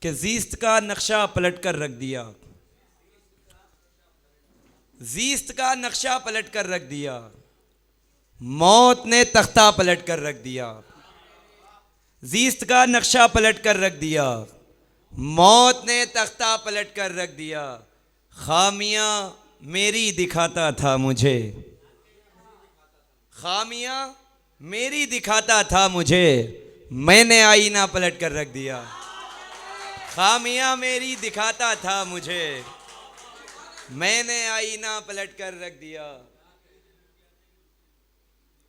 कि ज़ीस्त का नक्शा पलट कर रख दिया, ज़ीस्त का नक्शा पलट कर रख दिया, मौत ने तख्ता पलट कर रख दिया। ज़ीस्त का नक्शा पलट कर रख दिया, मौत ने तख्ता पलट कर रख दिया। खामियां मेरी दिखाता था मुझे, खामियां मेरी दिखाता था मुझे, मैंने आईना पलट कर रख दिया। खामियां मेरी दिखाता था मुझे, मैंने आईना पलट कर रख दिया।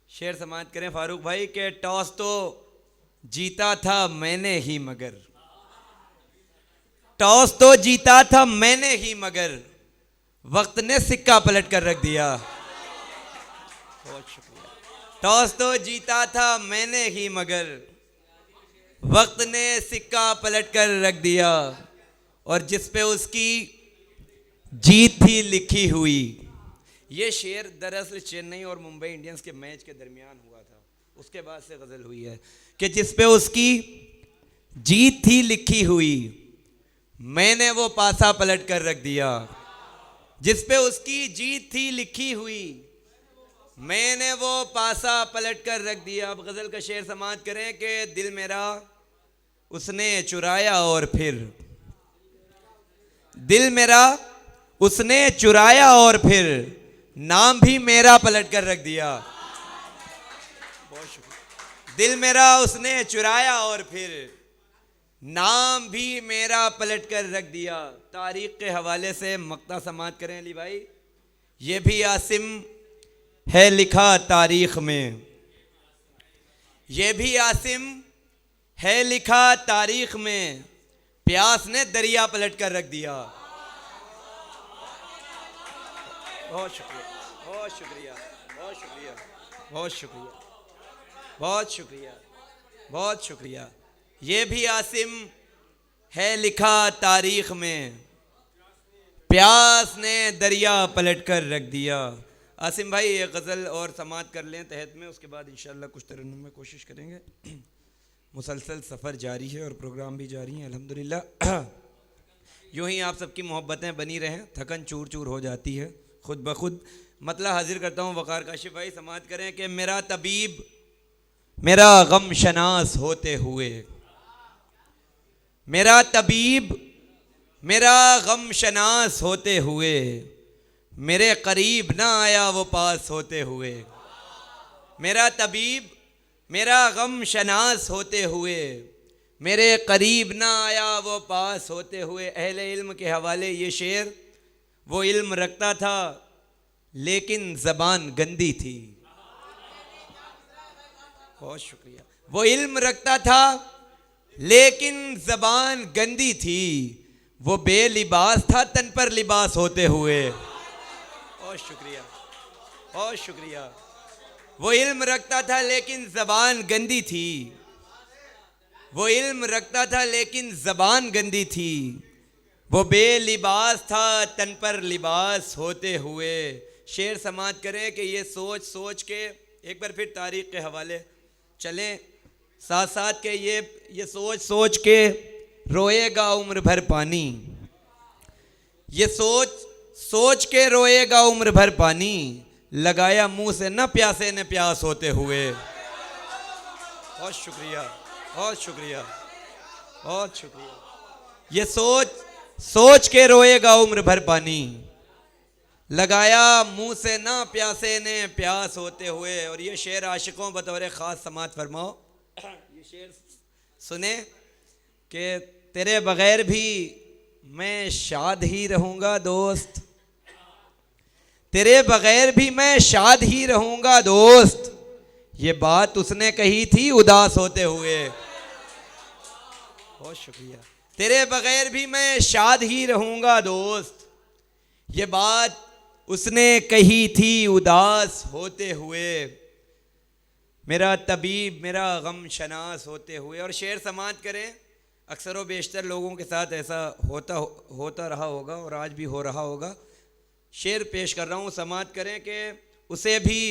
शेर समाप्त करें फारूक भाई के टॉस तो जीता था मैंने ही मगर, टॉस तो जीता था मैंने ही मगर वक्त ने सिक्का पलट कर रख दिया। बहुत शुक्रिया। टॉस तो जीता था मैंने ही मगर वक्त ने सिक्का पलट कर रख दिया। और जिस पे उसकी जीत थी लिखी हुई। ये शेर दरअसल चेन्नई और मुंबई इंडियंस के मैच के दरमियान हुआ था, उसके बाद से गजल हुई है कि जिस पे उसकी जीत थी लिखी हुई, मैंने वो पासा पलट कर रख दिया। जिस पे उसकी जीत थी लिखी हुई, मैंने वो पासा पलट कर रख दिया। अब गजल का शेर समाप्त करें कि दिल मेरा उसने चुराया और फिर, दिल मेरा उसने चुराया और फिर नाम भी मेरा पलट कर रख दिया। बहुत शुक्रिया। दिल मेरा उसने चुराया और फिर नाम भी मेरा पलट कर रख दिया। तारीख के हवाले से मक्ता समाप्त करें अली भाई। ये भी आसिम है लिखा तारीख में, ये भी आसिम है लिखा तारीख में, प्यास ने दरिया पलट कर रख दिया। बहुत शुक्रिया, बहुत शुक्रिया, बहुत शुक्रिया, बहुत शुक्रिया, बहुत शुक्रिया, बहुत शुक्रिया। ये भी आसिम है लिखा तारीख में, प्यास ने दरिया पलट कर रख दिया। आसिम भाई ये गज़ल और समाप्त कर लें तहत में, उसके बाद इंशाअल्लाह कुछ तरन्नुम में कोशिश करेंगे। मुसलसल सफ़र जारी है और प्रोग्राम भी जारी है अल्हम्दुलिल्लाह। यूँ ही आप सबकी मोहब्बतें बनी रहें, थकन चूर चूर हो जाती है खुद ब खुद। मतलब हाजिर करता हूँ वक़ार काशिफ़ भाई, समाप्त करें कि मेरा तबीब मेरा गम शनास होते हुए, मेरा तबीब मेरा गम शनास होते हुए, मेरे करीब ना आया वो पास होते हुए। मेरा तबीब मेरा गम शनास होते हुए, मेरे करीब ना आया वो पास होते हुए। अहले इल्म के हवाले ये शेर, वो इल्म रखता था लेकिन ज़बान गंदी थी। बहुत शुक्रिया। वो इल्म रखता था लेकिन ज़बान गंदी थी, वो बेलिबास था तन पर लिबास होते हुए। बहुत शुक्रिया, बहुत शुक्रिया। वो इल्म रखता था लेकिन ज़बान गंदी थी, वो इल्म रखता था लेकिन ज़बान गंदी थी, वो बेलिबास था तन पर लिबास होते हुए। शेर समाप्त करें कि ये सोच सोच के, एक बार फिर तारीख़ के हवाले चलें साथ साथ के, ये सोच सोच के रोएगा उम्र भर पानी, ये सोच सोच के रोएगा उम्र भर पानी, लगाया मुंह से न प्यासे न प्यास होते हुए। बहुत शुक्रिया, बहुत शुक्रिया, बहुत शुक्रिया। ये सोच सोच के रोएगा उम्र भर पानी, लगाया मुंह से ना प्यासे ने प्यास होते हुए। और ये शेर आशिकों बतौर ख़ास समात फरमाओ। ये शेर सुने कि तेरे बग़ैर भी मैं शाद ही रहूँगा दोस्त, तेरे बग़ैर भी मैं शाद ही रहूँगा दोस्त, ये बात उसने कही थी उदास होते हुए। बहुत शुक्रिया। तेरे बग़ैर भी मैं शाद ही रहूँगा दोस्त, ये बात उसने कही थी उदास होते हुए। मेरा तबीब मेरा गम शनास होते हुए। और शेर समाप्त करें, अक्सर व बेशतर लोगों के साथ ऐसा होता रहा होगा और आज भी हो रहा होगा। शेर पेश कर रहा हूँ, समाप्त करें कि उसे भी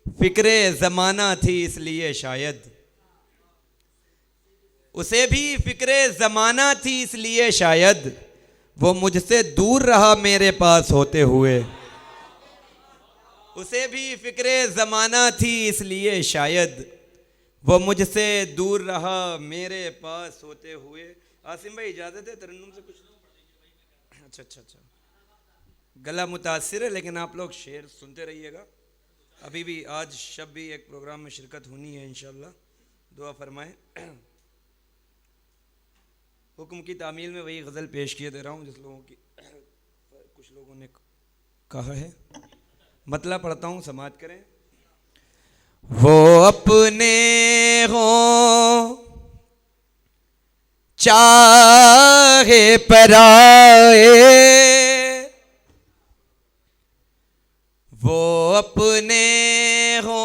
फ़िक्रे ज़माना थी इसलिए शायद, उसे भी फिक्रे ज़माना थी इसलिए शायद वो मुझसे दूर रहा मेरे पास होते हुए। उसे भी फिक्रे ज़माना थी इसलिए शायद वो मुझसे दूर रहा मेरे पास होते हुए। आसिम भाई इजाज़त है तरन्नुम से कुछ? अच्छा अच्छा अच्छा, गला मुतासिर है लेकिन आप लोग शेर सुनते रहिएगा। अभी भी आज शब भी एक प्रोग्राम में शिरकत होनी है इंशाल्लाह, दुआ फरमाएं। हुक्म की तामील में वही गज़ल पेश किए दे रहा हूँ जिस लोगों की कुछ लोगों ने कहा है। मतलब पढ़ता हूँ, समाज करें। वो अपने हो चाहे पराए, वो अपने हो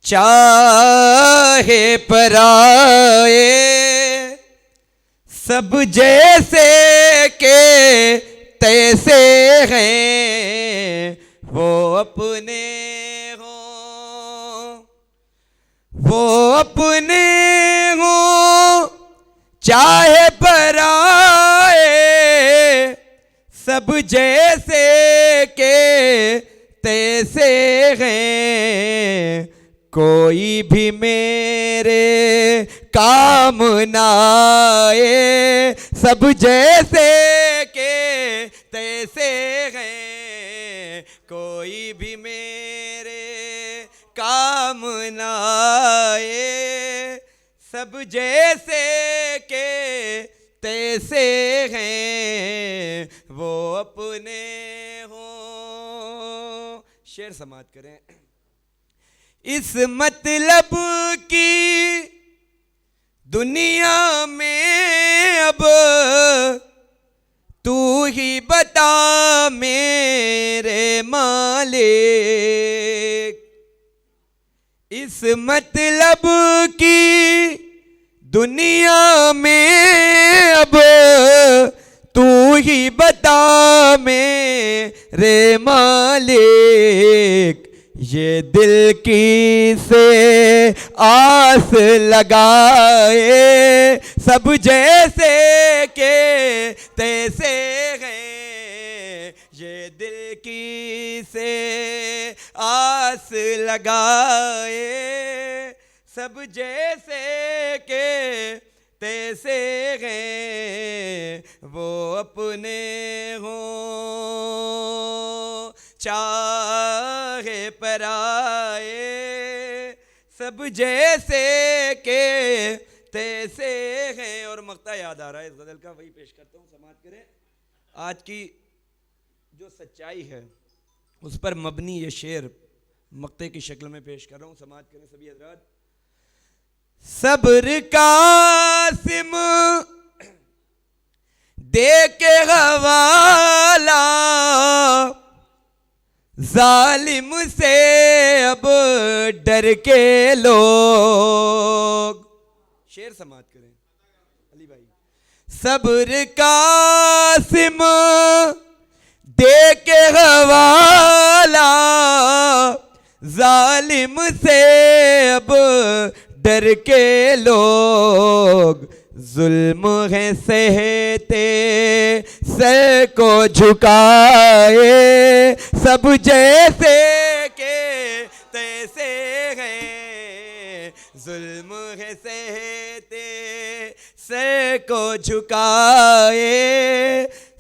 चाहे पराए, सब जैसे के तैसे हैं। वो अपने हो, वो अपने हो चाहे पराए, सब जैसे के तैसे हैं। कोई भी मेरे काम ना आए, सब जैसे के तैसे हैं। कोई भी मेरे काम ना आए, सब जैसे के तैसे हैं। वो अपने हो। शेर समात करें। इस मतलब की दुनिया में अब तू ही बता मेरे मालिक। इस मतलब की दुनिया में अब तू ही बता मेरे मालिक। ये दिल की से आस लगाए, सब जैसे के तैसे हैं। ये दिल की से आस लगाए, सब जैसे के तैसे हैं। वो अपने हो चाहे पराए, सब जैसे के तैसे हैं। और मक्ता याद आ रहा है इस गज़ल का, वही पेश करता हूँ, समाज करें। आज की जो सच्चाई है उस पर मबनी ये शेर मक्ते की शक्ल में पेश कर रहा हूँ, समाज करें सभी हज़रात। सब्र कासिम दे के हवाला, जालिम से अब डर के लोग। शेर समात करें अली भाई। सब्र कासिम दे के हवाला, जालिम से अब डर के लोग। जुल्म है सहते सर को झुकाए, सब जैसे के तैसे हैं। जुल्म है सहते सर को झुकाए,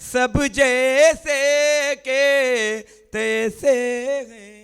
सब जैसे के तैसे हैं।